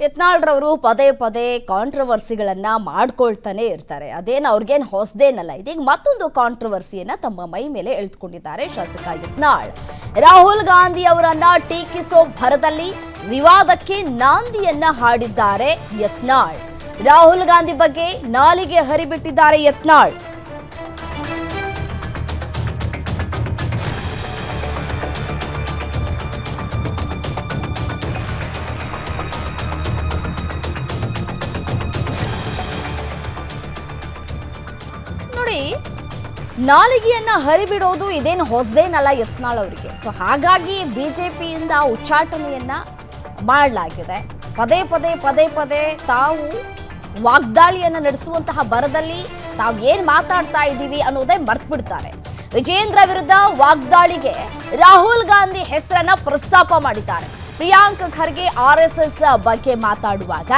ಯತ್ನಾಳ್ರವರು ಪದೇ ಪದೇ ಕಾಂಟ್ರವರ್ಸಿಗಳನ್ನ ಮಾಡ್ಕೊಳ್ತಾನೆ ಇರ್ತಾರೆ. ಅದೇನು ಅವ್ರಿಗೇನು ಹೊಸದೇನಲ್ಲ. ಇದೀಗ ಮತ್ತೊಂದು ಕಾಂಟ್ರವರ್ಸಿಯನ್ನ ತಮ್ಮ ಮೈ ಮೇಲೆ ಎಳೆದುಕೊಂಡಿದ್ದಾರೆ ಶಾಸಕ ಯತ್ನಾಳ್. ರಾಹುಲ್ ಗಾಂಧಿ ಅವರನ್ನ ಟೀಕಿಸೋ ಭರದಲ್ಲಿ ವಿವಾದಕ್ಕೆ ನಾಂದಿಯನ್ನ ಹಾಡಿದ್ದಾರೆ ಯತ್ನಾಳ್. ರಾಹುಲ್ ಗಾಂಧಿ ಬಗ್ಗೆ ನಾಲಿಗೆ ಹರಿಬಿಟ್ಟಿದ್ದಾರೆ ಯತ್ನಾಳ್. ನೋಡಿ, ನಾಲಿಗೆಯನ್ನ ಹರಿಬಿಡೋದು ಇದೇನು ಹೊಸದೇನಲ್ಲ ಯತ್ನಾಳ್ ಅವರಿಗೆ. ಸೊ ಹಾಗಾಗಿ ಬಿಜೆಪಿಯಿಂದ ಉಚ್ಚಾಟನೆಯನ್ನ ಮಾಡಲಾಗಿದೆ. ಪದೇ ಪದೇ ತಾವು ವಾಗ್ದಾಳಿಯನ್ನ ನಡೆಸುವಂತಹ ಭರದಲ್ಲಿ ತಾವು ಏನ್ ಮಾತಾಡ್ತಾ ಇದ್ದೀವಿ ಅನ್ನೋದೇ ಮರ್ತು ಬಿಡ್ತಾರೆ. ವಿಜೇಂದ್ರ ವಿರುದ್ಧ ವಾಗ್ದಾಳಿಗೆ ರಾಹುಲ್ ಗಾಂಧಿ ಹೆಸರನ್ನ ಪ್ರಸ್ತಾಪ ಮಾಡಿದ್ದಾರೆ. ಪ್ರಿಯಾಂಕ್ ಖರ್ಗೆ RSS ಬಗ್ಗೆ ಮಾತಾಡುವಾಗ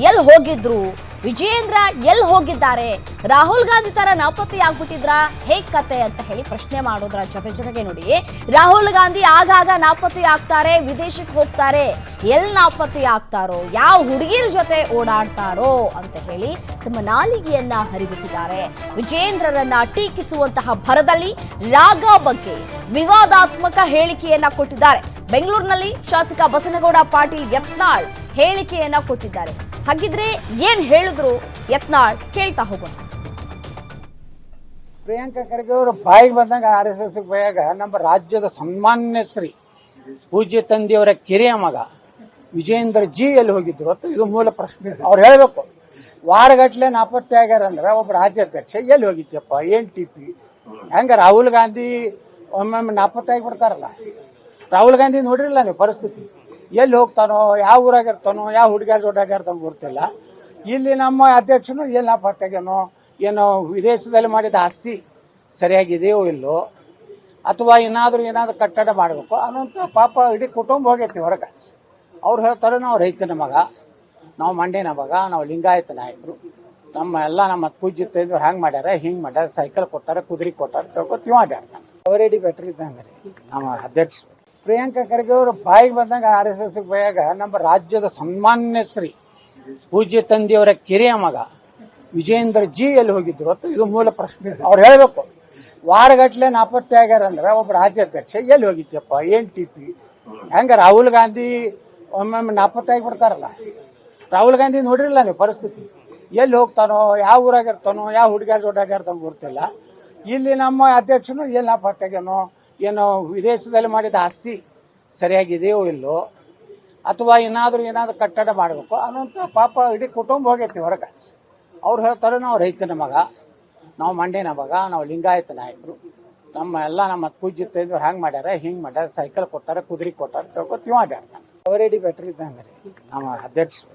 ಎಲ್ಲಿ ಹೋಗಿದ್ರು, ವಿಜೇಂದ್ರ ಎಲ್ಲಿ ಹೋಗಿದ್ದಾರೆ, ರಾಹುಲ್ ಗಾಂಧಿ ತರ ನಾಪತ್ತೆಯಾಗ್ಬಿಟ್ಟಿದ್ರ ಹೇಗ್ ಕತೆ ಅಂತ ಹೇಳಿ ಪ್ರಶ್ನೆ ಮಾಡೋದ್ರ ಜೊತೆಗೆ ನೋಡಿ, ರಾಹುಲ್ ಗಾಂಧಿ ಆಗಾಗ ನಾಪತ್ತೆ ಆಗ್ತಾರೆ, ವಿದೇಶಕ್ಕೆ ಹೋಗ್ತಾರೆ, ಎಲ್ಲಿ ನಾಪತ್ತೆ ಆಗ್ತಾರೋ, ಯಾವ ಹುಡುಗಿರ ಜೊತೆ ಓಡಾಡ್ತಾರೋ ಅಂತ ಹೇಳಿ ತಮ್ಮ ನಾಲಿಗೆಯನ್ನ ಹರಿಬಿಟ್ಟಿದ್ದಾರೆ. ವಿಜೇಂದ್ರರನ್ನ ಟೀಕಿಸುವಂತಹ ಭರದಲ್ಲಿ ರಾಗ ಬಗ್ಗೆ ವಿವಾದಾತ್ಮಕ ಹೇಳಿಕೆಯನ್ನ ಕೊಟ್ಟಿದ್ದಾರೆ. ಬೆಂಗಳೂರಿನಲ್ಲಿ ಶಾಸಕ ಬಸನಗೌಡ ಪಾಟೀಲ್ ಯತ್ನಾಳ್ ಹೇಳಿಕೆಯನ್ನ ಕೊಟ್ಟಿದ್ದಾರೆ. ಹಾಗಿದ್ರೆ ಏನ್ ಹೇಳಿದ್ರು ಯತ್ನಾಳ್ ಕೇಳ್ತಾ ಹೋಗೋಣ. ಪ್ರಿಯಾಂಕಾ ಖರ್ಗೆ ಅವರು ಬಾಯಿಗೆ ಬಂದಾಗ RSS ಬಯಾಗ ನಮ್ಮ ರಾಜ್ಯದ ಸನ್ಮಾನ್ಯ ಶ್ರೀ ಪೂಜ್ಯ ತಂದೆಯವರ ಕಿರಿಯ ಮಗ ವಿಜೇಂದ್ರ ಜಿ ಎಲ್ಲಿ ಹೋಗಿದ್ರು ಅಂತ ಇದು ಮೂಲ ಪ್ರಶ್ನೆ. ಅವ್ರು ಹೇಳ್ಬೇಕು. ವಾರಗಟ್ಲೆ ನಾಪತ್ತೆ ಆಗ್ಯಾರ ಅಂದ್ರೆ ಒಬ್ಬ ರಾಜ್ಯಾಧ್ಯಕ್ಷ ಎಲ್ಲಿ ಹೋಗಿದ್ಯಪ್ಪ, ಏನ್ TP ಹೆಂಗ ರಾಹುಲ್ ಗಾಂಧಿ ಒಮ್ಮೊಮ್ಮೆ ನಾಪತ್ತೆ ಆಗಿಬಿಡ್ತಾರಲ್ಲ. ರಾಹುಲ್ ಗಾಂಧಿ ನೋಡಿರಲ್ಲ ನೀವು ಪರಿಸ್ಥಿತಿ, ಎಲ್ಲಿ ಹೋಗ್ತಾನೋ, ಯಾವ ಊರಾಗಿರ್ತಾನೋ, ಯಾವ ಹುಡುಗಿಯರ ಜೋಡಾಗಿರ್ತಾನೋ ಗೊತ್ತಿಲ್ಲ. ಇಲ್ಲಿ ನಮ್ಮ ಅಧ್ಯಕ್ಷನು ಎಲ್ಲಿ ನಾಪತ್ತಾಗ್ಯಾನೋ, ಏನೋ ವಿದೇಶದಲ್ಲಿ ಮಾಡಿದ ಆಸ್ತಿ ಸರಿಯಾಗಿದೆಯೋ ಇಲ್ಲೋ, ಅಥವಾ ಏನಾದ್ರೂ ಕಟ್ಟಡ ಮಾಡಬೇಕು ಅನ್ನೋಂಥ ಪಾಪ ಇಡೀ ಕುಟುಂಬ ಹೋಗೈತಿ ಹೊರಗೆ. ಅವ್ರು ಹೇಳ್ತಾರೆ, ನಾವು ರೈತನ ಮಗ, ನಾವು ಮಂಡ್ಯನ ಮಗ, ನಾವು ಲಿಂಗಾಯತ ನಾಯಕರು, ನಮ್ಮ ಪೂಜ್ಯ ತಂದೆಯವ್ರು ಹ್ಯಾಂಗೆ ಮಾಡ್ಯಾರ, ಹಿಂಗೆ ಮಾಡ್ಯಾರ, ಸೈಕಲ್ ಕೊಟ್ಟಾರ, ಕುದುರೆ ಕೊಟ್ಟಾರ ತಿಳ್ಕೊತ ಇವ ಅಡ್ಡಾಡ್ತಾನೆ. ಅವರೇಡಿ ಬೆಟ್ರ್ ಇದ್ದಂಗೆ ನಮ್ಮ ಅಧ್ಯಕ್ಷರು. ಪ್ರಿಯಾಂಕಾ ಖರ್ಗೆ ಅವರು ಬಾಯಿಗೆ ಬಂದಾಗ RSS ಬಯಾಗ ನಮ್ಮ ರಾಜ್ಯದ ಸನ್ಮಾನ್ಯ ಶ್ರೀ ಪೂಜ್ಯ ತಂದೆಯವರ ಕಿರಿಯ ಮಗ ವಿಜೇಂದ್ರ ಜಿ ಎಲ್ಲಿ ಹೋಗಿದ್ರು ಅಂತ ಇದು ಮೂಲ ಪ್ರಶ್ನೆ. ಅವ್ರು ಹೇಳ್ಬೇಕು. ವಾರಗಟ್ಲೆ ನಾಪತ್ತೆ ಆಗ್ಯಾರ ಅಂದ್ರೆ ಒಬ್ಬ ರಾಜ್ಯಾಧ್ಯಕ್ಷ ಎಲ್ಲಿ ಹೋಗಿದ್ಯಪ್ಪ, ಏನ್ TP ಹೆಂಗ ರಾಹುಲ್ ಗಾಂಧಿ ಒಮ್ಮೊಮ್ಮೆ ನಾಪತ್ತೆ ಆಗಿಬಿಡ್ತಾರಲ್ಲ. ರಾಹುಲ್ ಗಾಂಧಿ ನೋಡಿರಲ್ಲ ನೀವು ಪರಿಸ್ಥಿತಿ, ಎಲ್ಲಿ ಹೋಗ್ತಾನೋ, ಯಾವ ಊರಾಗಿರ್ತಾನೋ, ಯಾವ ಹುಡುಗಿಯರ ಜೋಡಾಗಿರ್ತಾನೋ ಗೊತ್ತಿಲ್ಲ. ಇಲ್ಲಿ ನಮ್ಮ ಅಧ್ಯಕ್ಷನು ಎಲ್ಲಿ ನಾಪತ್ತೆ ಆಗ್ಯಾನೋ, ಏನೋ ವಿದೇಶದಲ್ಲಿ ಮಾಡಿದ ಆಸ್ತಿ ಸರಿಯಾಗಿದೆಯೋ ಇಲ್ಲೋ, ಅಥವಾ ಏನಾದ್ರೂ ಕಟ್ಟಡ ಮಾಡಬೇಕು ಅನ್ನೋಂಥ ಪಾಪ ಇಡೀ ಕುಟುಂಬ ಹೋಗೈತಿ ಹೊರಗೆ. ಅವ್ರು ಹೇಳ್ತಾರೆ, ನಾವು ರೈತನ ಮಗ, ನಾವು ಮಂಡ್ಯನ ಮಗ, ನಾವು ಲಿಂಗಾಯತ ನಾಯಕರು, ನಮ್ಮ ಪೂಜ್ಯ ತಂದೆಯವ್ರು ಹ್ಯಾಂಗೆ ಮಾಡ್ಯಾರ, ಹಿಂಗೆ ಮಾಡ್ಯಾರ, ಸೈಕಲ್ ಕೊಟ್ಟಾರ, ಕುದುರೆ ಕೊಟ್ಟಾರ ತಿಳ್ಕೊತ ಇವ ಅಡ್ಡಾಡ್ತಾನೆ. ಅವರೇಡಿ ಬೆಟ್ರ್ ಇದ್ದಂಗೆ ನಮ್ಮ ಅಧ್ಯಕ್ಷರು.